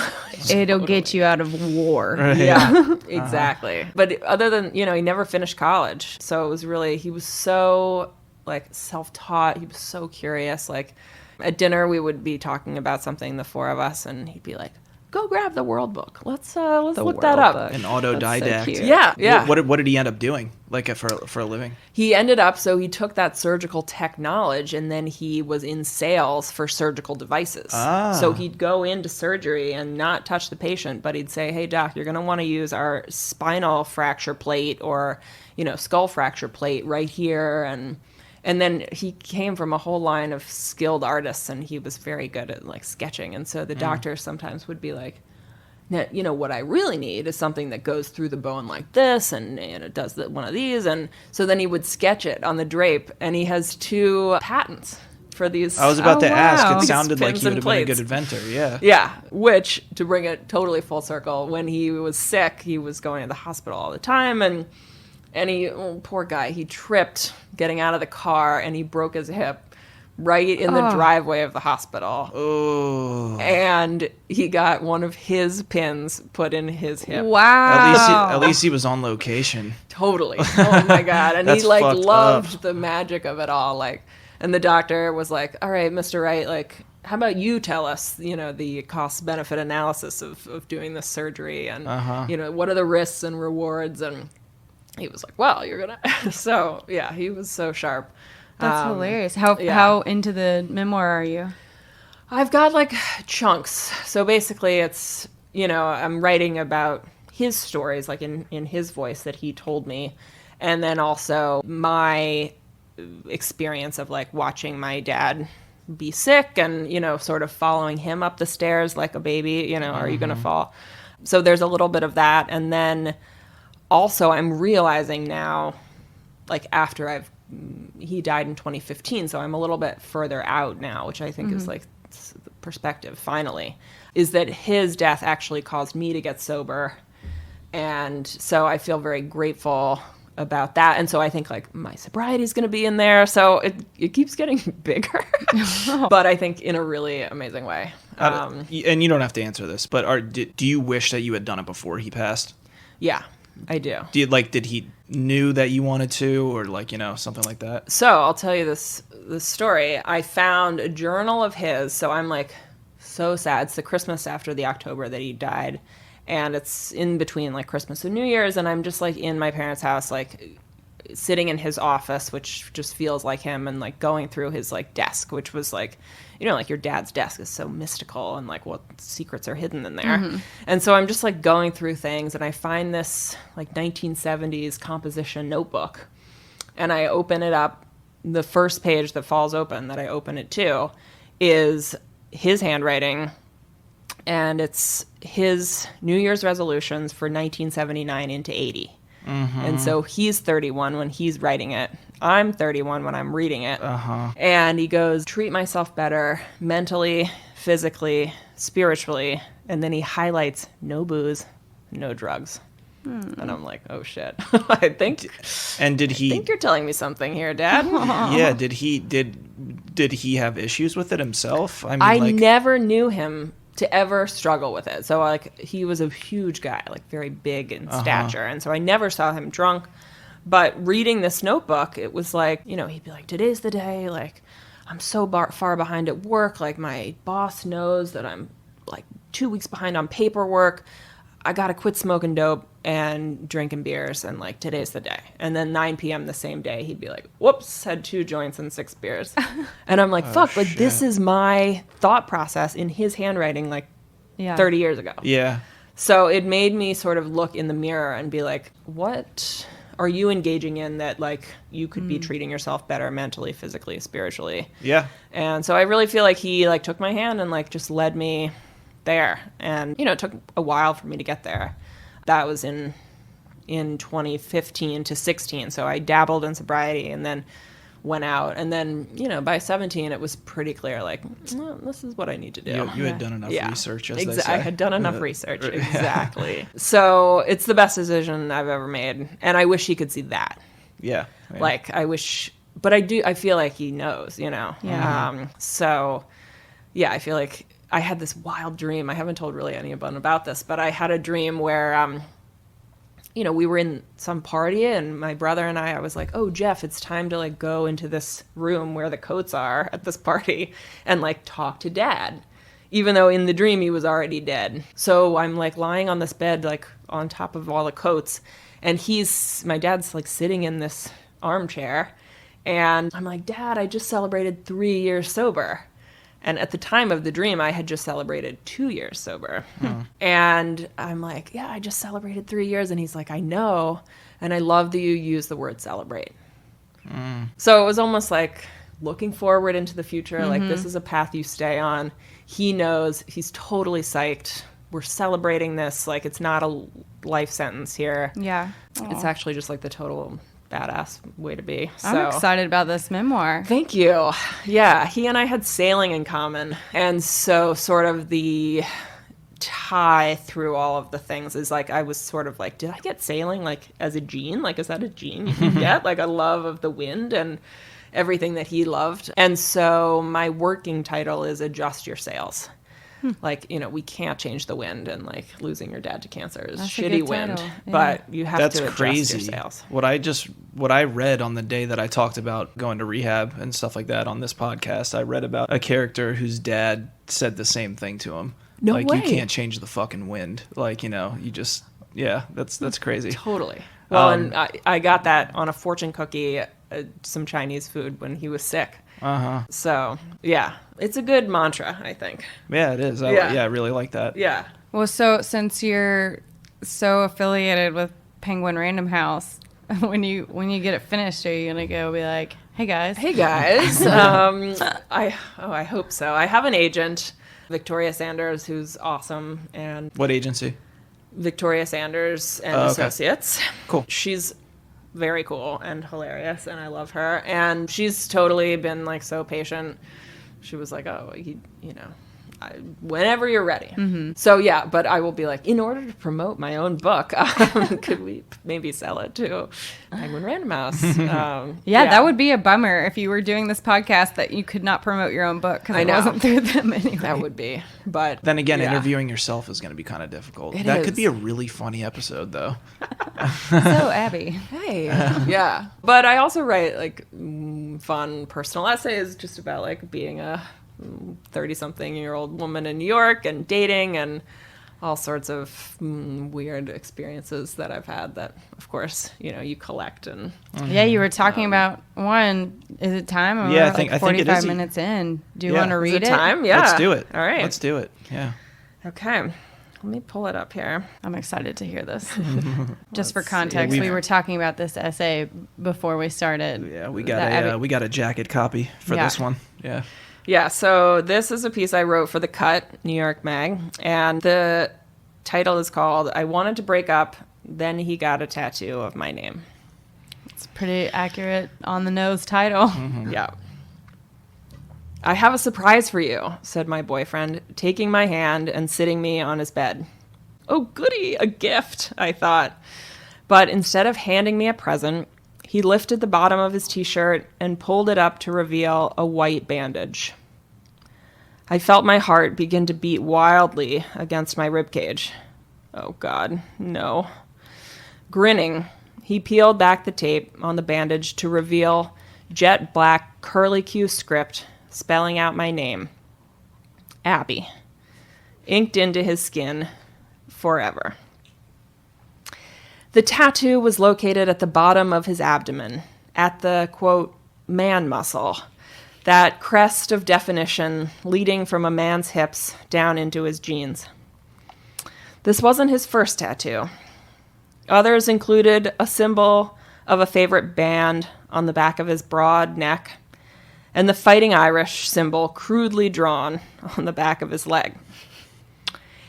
It'll get you out of war. Right. Yeah, exactly. But other than, he never finished college. So it was really, he was so like self-taught. He was so curious. Like at dinner, we would be talking about something, the 4 of us, and he'd be like, go grab the World Book. Let's look that up. Book. an autodidact. cute. Yeah. What did he end up doing? Like for a living? He ended up, so he took that surgical tech knowledge and then he was in sales for surgical devices. So he'd go into surgery and not touch the patient, but he'd say, hey, doc, you're going to want to use our spinal fracture plate or, skull fracture plate right here. And then he came from a whole line of skilled artists, and he was very good at like sketching. And so the doctor sometimes would be like, what I really need is something that goes through the bone like this, and it does one of these. And so then he would sketch it on the drape, and he has 2 patents for these. I was about to ask. wow. It sounded like Pins he would and have been a plates. good inventor. Yeah. Yeah, which, to bring it totally full circle, when he was sick, he was going to the hospital all the time, and he, poor guy, he tripped getting out of the car, and he broke his hip right in the driveway of the hospital. Oh. And he got one of his pins put in his hip. Wow. At least he was on location. Totally. Oh my God. And he That's like fucked loved up. the magic of it all. Like, and the doctor was like, all right, Mr. Wright, like, how about you tell us, the cost benefit analysis of doing this surgery, and, what are the risks and rewards? And he was like, well, you're going to, so yeah, he was so sharp. That's hilarious. How into the memoir are you? I've got like chunks. So basically it's, I'm writing about his stories, like in his voice that he told me. And then also my experience of like watching my dad be sick and, sort of following him up the stairs like a baby, are you going to fall? So there's a little bit of that. And then also I'm realizing now, like after he died in 2015, so I'm a little bit further out now, which I think is like the perspective finally, is that his death actually caused me to get sober. And so I feel very grateful about that. And so I think like my sobriety is going to be in there. So it keeps getting bigger, but I think in a really amazing way. And you don't have to answer this, but do you wish that you had done it before he passed? Yeah, I do. Did he knew that you wanted to, or like, something like that? So I'll tell you this story. I found a journal of his. So I'm like so sad. It's the Christmas after the October that he died. And it's in between like Christmas and New Year's. And I'm just like in my parents' house, like sitting in his office, which just feels like him, and like going through his like desk, which was like, like your dad's desk is so mystical and like what secrets are hidden in there. Mm-hmm. And so I'm just like going through things, and I find this like 1970s composition notebook, and I open it up. The first page that falls open that I open it to is his handwriting, and it's his New Year's resolutions for 1979 into 80. Mm-hmm. And so he's 31 when he's writing it. I'm 31 when I'm reading it. Uh-huh. And he goes, treat myself better mentally, physically, spiritually. And then he highlights no booze, no drugs. And I'm like, oh shit. I think you're telling me something here, Dad. Yeah. Did he have issues with it himself? I never knew him to ever struggle with it. So like he was a huge guy, like very big in stature. And so I never saw him drunk. But reading this notebook, it was like, he'd be like, today's the day. Like, I'm so far behind at work. Like, my boss knows that I'm like 2 weeks behind on paperwork. I got to quit smoking dope and drinking beers. And like, today's the day. And then 9 p.m. the same day, he'd be like, whoops, had 2 joints and 6 beers. And I'm like, fuck, like this is my thought process in his handwriting like 30 years ago. Yeah. So it made me sort of look in the mirror and be like, what are you engaging in that, like, you could be treating yourself better mentally, physically, spiritually? Yeah. And so I really feel like he, like, took my hand and, like, just led me there. And, you know, it took a while for me to get there. That was in 2015 to 16. So I dabbled in sobriety and then went out. And then, you know, by 17, it was pretty clear, like, well, this is what I need to do. You had done enough research, as they say. I had done enough research, exactly. So it's the best decision I've ever made. And I wish he could see that. Yeah. Like, I wish, but I feel like he knows, you know? Yeah. So, yeah, I feel like I had this wild dream. I haven't told really anyone about this, but I had a dream where, you know, we were in some party and my brother and I was like, oh, Jeff, it's time to, like, go into this room where the coats are at this party and, like, talk to Dad, even though in the dream he was already dead. So I'm, like, lying on this bed, like, on top of all the coats, and my dad's, like, sitting in this armchair, and I'm like, Dad, I just celebrated 3 years sober. And at the time of the dream, I had just celebrated 2 years sober. And I'm like, yeah, I just celebrated 3 years. And he's like, I know. And I love that you use the word celebrate. So it was almost like looking forward into the future. Like, this is a path you stay on. He knows. He's totally psyched. We're celebrating this. Like, it's not a life sentence here. Yeah. It's actually just like the total badass way to be. I'm excited about this memoir. Thank you. Yeah, he and I had sailing in common. And so sort of the tie through all of the things is, like, I was sort of like, did I get sailing, like, as a gene? Like, is that a gene you can get? Like, a love of the wind and everything that he loved. And so my working title is Adjust Your Sails. Like, you know, we can't change the wind, and, like, losing your dad to cancer is shitty wind, but you have to adjust your sails. What I read on the day that I talked about going to rehab and stuff like that on this podcast, I read about a character whose dad said the same thing to him. No like, way. You can't change the fucking wind. Like, you know, you just, that's crazy. Totally. Well, and I got that on a fortune cookie, some Chinese food when he was sick. So, yeah, it's a good mantra, I think. Yeah, it is. I really like that. Yeah. Well, so since you're so affiliated with Penguin Random House, when you get it finished, are you gonna go be like, hey guys? I hope so. I have an agent, Victoria Sanders, who's awesome, and What agency? Victoria Sanders and Associates. Cool. She's very cool and hilarious, and I love her. And she's totally been, like, so patient. She was like, oh, you know, whenever you're ready. So, yeah, but I will be like, in order to promote my own book, could we maybe sell it to Penguin Random House? Yeah, that would be a bummer if you were doing this podcast that you could not promote your own book because it wasn't through them anyway. That would be. But then again, interviewing yourself is going to be kind of difficult. That could be a really funny episode, though. So, Abby. Hey. Yeah. But I also write, like, fun personal essays just about, like, being a 30-something-year-old woman in New York and dating and all sorts of weird experiences that I've had that, of course, you know, you collect. And yeah, you were talking about one. Is it time? Or yeah, I think 45 minutes in. Do you want to read it? Time? Yeah. Let's do it. All right. Let's do it. Yeah. Okay. Let me pull it up here. I'm excited to hear this. Just for context, we were talking about this essay before we started. Yeah, we got a jacket copy for this one. Yeah. Yeah, so this is a piece I wrote for The Cut, New York Mag, and the title is called I Wanted to Break Up, Then He Got a Tattoo of My Name. It's a pretty accurate on-the-nose title. Yeah. I have a surprise for you, said my boyfriend, taking my hand and sitting me on his bed. Oh, goody, a gift, I thought. But instead of handing me a present, he lifted the bottom of his t-shirt and pulled it up to reveal a white bandage. I felt my heart begin to beat wildly against my ribcage. Oh, God, no. Grinning, he peeled back the tape on the bandage to reveal jet black curly-Q script spelling out my name, Abby, inked into his skin forever. The tattoo was located at the bottom of his abdomen, at the, quote, man muscle, that crest of definition leading from a man's hips down into his jeans. This wasn't his first tattoo. Others included a symbol of a favorite band on the back of his broad neck, and the Fighting Irish symbol crudely drawn on the back of his leg.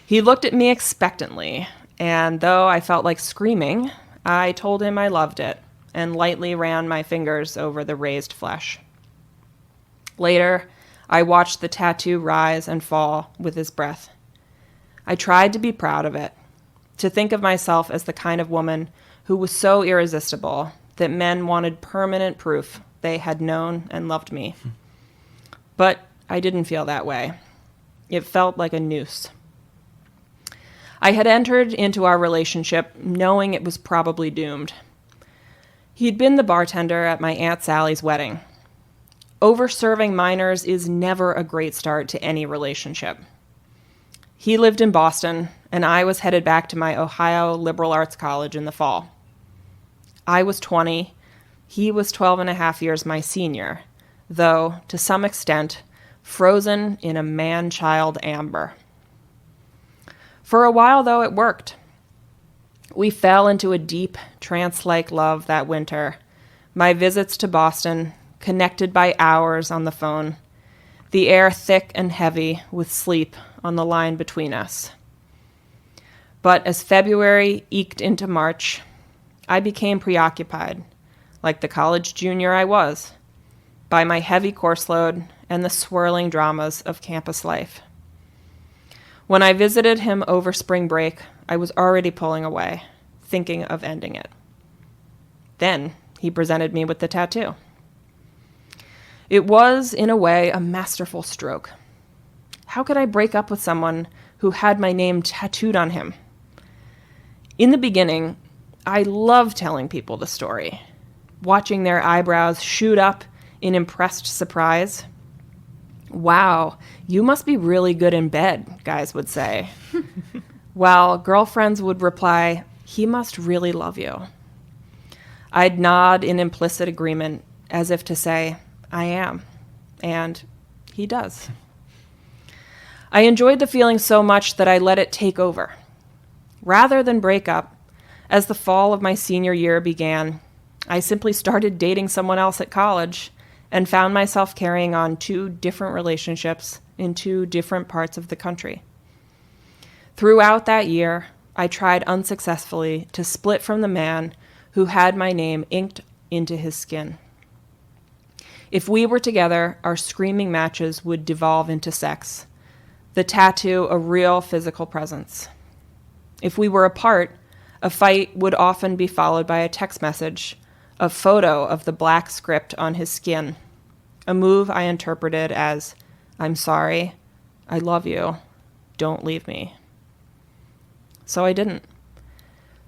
He looked at me expectantly, and though I felt like screaming, I told him I loved it and lightly ran my fingers over the raised flesh. Later, I watched the tattoo rise and fall with his breath. I tried to be proud of it, to think of myself as the kind of woman who was so irresistible that men wanted permanent proof they had known and loved me. But I didn't feel that way. It felt like a noose. I had entered into our relationship knowing it was probably doomed. He'd been the bartender at my Aunt Sally's wedding. Over-serving minors is never a great start to any relationship. He lived in Boston, and I was headed back to my Ohio liberal arts college in the fall. I was 20. He was 12 and a half years my senior, though, to some extent, frozen in a man-child amber. For a while, though, it worked. We fell into a deep, trance-like love that winter. My visits to Boston, connected by hours on the phone, the air thick and heavy with sleep on the line between us. But as February eked into March, I became preoccupied, like the college junior I was, by my heavy course load and the swirling dramas of campus life. When I visited him over spring break, I was already pulling away, thinking of ending it. Then he presented me with the tattoo. It was, in a way, a masterful stroke. How could I break up with someone who had my name tattooed on him? In the beginning, I loved telling people the story, watching their eyebrows shoot up in impressed surprise. "Wow, you must be really good in bed," guys would say. While girlfriends would reply, "He must really love you." I'd nod in implicit agreement, as if to say, "I am," and he does. I enjoyed the feeling so much that I let it take over. Rather than break up, as the fall of my senior year began, I simply started dating someone else at college and found myself carrying on 2 different relationships in 2 different parts of the country. Throughout that year, I tried unsuccessfully to split from the man who had my name inked into his skin. If we were together, our screaming matches would devolve into sex, the tattoo a real physical presence. If we were apart, a fight would often be followed by a text message, a photo of the black script on his skin, a move I interpreted as, "I'm sorry, I love you, don't leave me." So I didn't.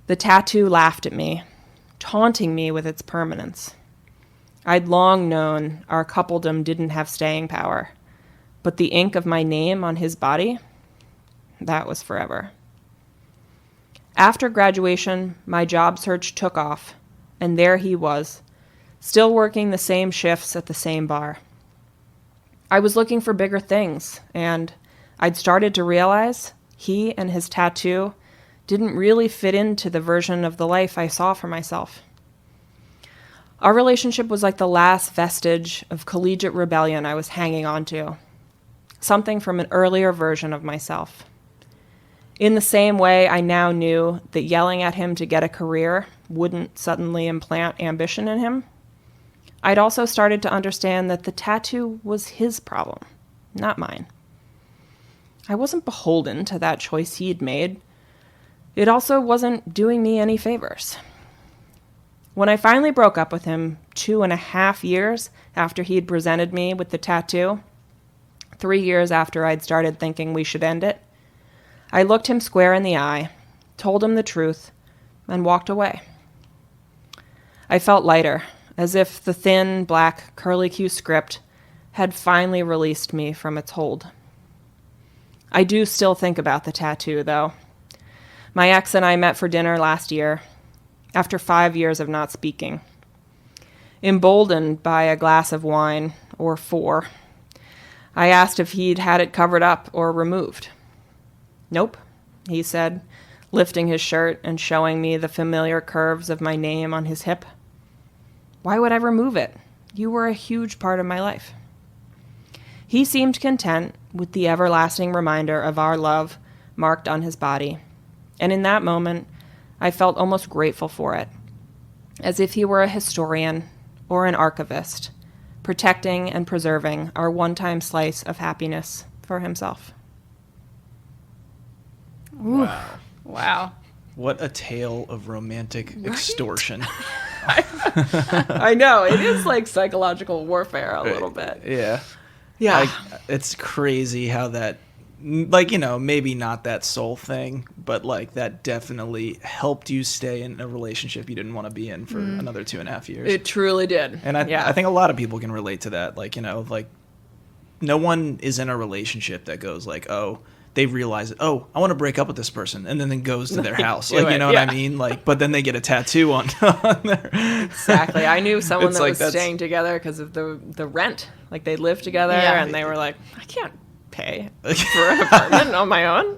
The tattoo laughed at me, taunting me with its permanence. I'd long known our coupledom didn't have staying power, but the ink of my name on his body, that was forever. After graduation, my job search took off, and there he was, still working the same shifts at the same bar. I was looking for bigger things, and I'd started to realize he and his tattoo didn't really fit into the version of the life I saw for myself. Our relationship was like the last vestige of collegiate rebellion I was hanging on to, something from an earlier version of myself. In the same way, I now knew that yelling at him to get a career wouldn't suddenly implant ambition in him. I'd also started to understand that the tattoo was his problem, not mine. I wasn't beholden to that choice he'd made. It also wasn't doing me any favors. When I finally broke up with him 2.5 years after he'd presented me with the tattoo, 3 years after I'd started thinking we should end it, I looked him square in the eye, told him the truth, and walked away. I felt lighter, as if the thin, black, curlicue script had finally released me from its hold. I do still think about the tattoo, though. My ex and I met for dinner last year, after 5 years of not speaking. Emboldened by a glass of wine, or 4, I asked if he'd had it covered up or removed. "Nope," he said, lifting his shirt and showing me the familiar curves of my name on his hip. Why would I remove it? You were a huge part of my life. He seemed content with the everlasting reminder of our love marked on his body. And in that moment, I felt almost grateful for it, as if he were a historian or an archivist, protecting and preserving our one-time slice of happiness for himself. Ooh. Wow. What a tale of romantic extortion. I know. It is like psychological warfare a little bit. Yeah. Yeah. It's crazy how that, like, you know, maybe not that soul thing, but like that definitely helped you stay in a relationship you didn't want to be in for another 2.5 years. It truly did. And I think a lot of people can relate to that. Like, you know, like no one is in a relationship that goes like, oh, they realize, oh, I want to break up with this person, and then goes to their house. Like, you know what I mean? Like, but then they get a tattoo on there. Exactly. I knew someone that was staying together because of the rent. Like, they lived together, and they were like, I can't pay for an apartment on my own.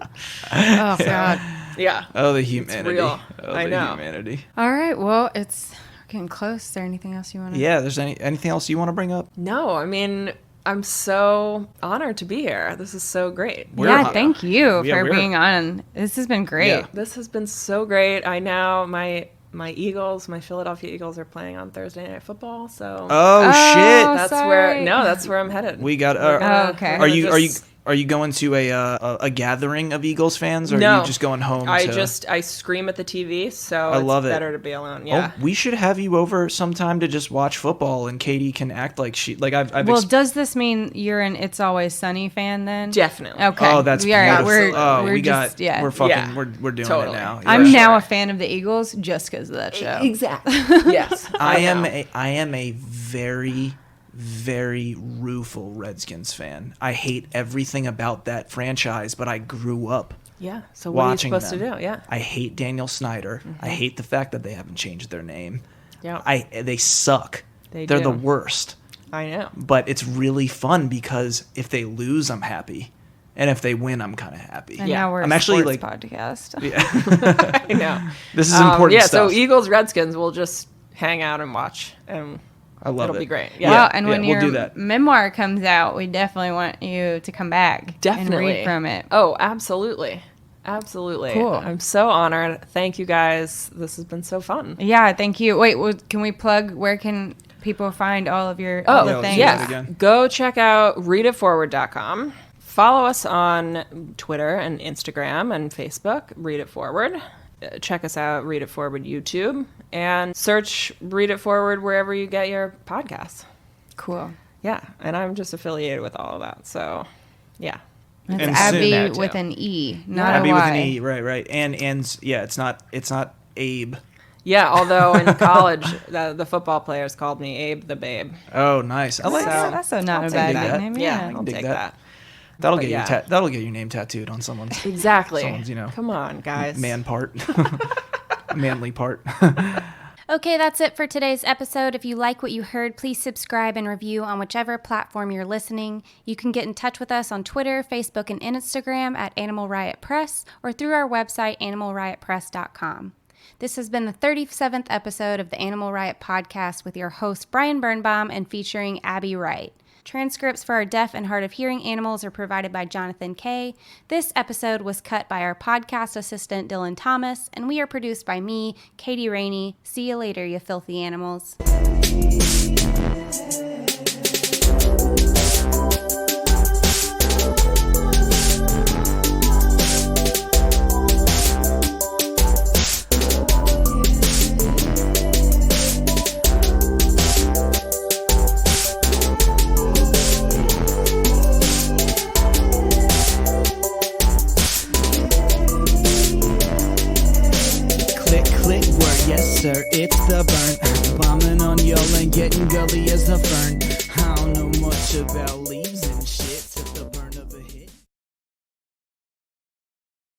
Oh, God. Yeah. Oh, the humanity. It's real. Oh, I the know. humanity. All right. Well, it's getting close. Is there anything else you want to? Yeah. There's anything else you want to bring up? No, I mean, I'm so honored to be here. This is so great. Thank you for being on. This has been great. Yeah. This has been so great. I now, my Eagles, my Philadelphia Eagles are playing on Thursday Night Football. So shit. That's where I'm headed. We got. Okay. Are you going to a gathering of Eagles fans, or No. are you just going home? I scream at the TV, so love it's it. better to be alone. Yeah. Oh, we should have you over sometime to just watch football, and Katie can act like she like I've. Well, does this mean you're an It's Always Sunny fan then? Definitely. Okay. Oh, that's beautiful. beautiful. We're fucking, Yeah. we're doing Totally. it now. I'm Yeah. now a fan of the Eagles just because of that show. Exactly. Yes. I am know. a very, very rueful Redskins fan. I hate everything about that franchise, but I grew up Yeah. So what are you watching supposed them. to do? Yeah. I hate Daniel Snyder. I hate the fact that they haven't changed their name. Yeah. They suck. They They're do. the worst. I know. But it's really fun because if they lose, I'm happy. And if they win, I'm kind of happy. And now we're I'm a actually sports like podcast. I know. This is important stuff. So Eagles Redskins will just hang out and watch, and I love it'll it. be great. Yeah. Well, and when we'll do your that. memoir comes out, we definitely want you to come back Definitely and read from it. Oh, absolutely. Absolutely. Cool. I'm so honored. Thank you guys. This has been so fun. Yeah, thank you. Wait, can we plug where can people find all of all the things? yeah. Again. Go check out readitforward.com. Follow us on Twitter and Instagram and Facebook, Read It Forward. Check us out, Read It Forward YouTube, and search Read It Forward wherever you get your podcasts. Cool. Yeah, and I'm just affiliated with all of that, so yeah. It's And Abby soon- with an E, not Abby a with Y. an E, right. And yeah, it's not Abe. Yeah, although in college, the football players called me Abe the Babe. Oh, nice. I like that. That's not I'll a take bad that. nickname. Yeah, Yeah. I'll dig take that. that. That'll But get yeah. that'll get your name tattooed on someone's Exactly. Someone's, you know, Come on, guys. man part, manly part. Okay, that's it for today's episode. If you like what you heard, please subscribe and review on whichever platform you're listening. You can get in touch with us on Twitter, Facebook, and Instagram at Animal Riot Press or through our website, animalriotpress.com. This has been the 37th episode of the Animal Riot Podcast with your host, Brian Birnbaum, and featuring Abbe Wright. Transcripts for our deaf and hard of hearing animals are provided by Jonathan Kay. This episode was cut by our podcast assistant, Dylan Thomas, and we are produced by me, Katie Rainey. See you later, you filthy animals. Click, word, yes sir, it's the burn. Bombing on y'all and getting gully as the fern. I don't know much about Lee.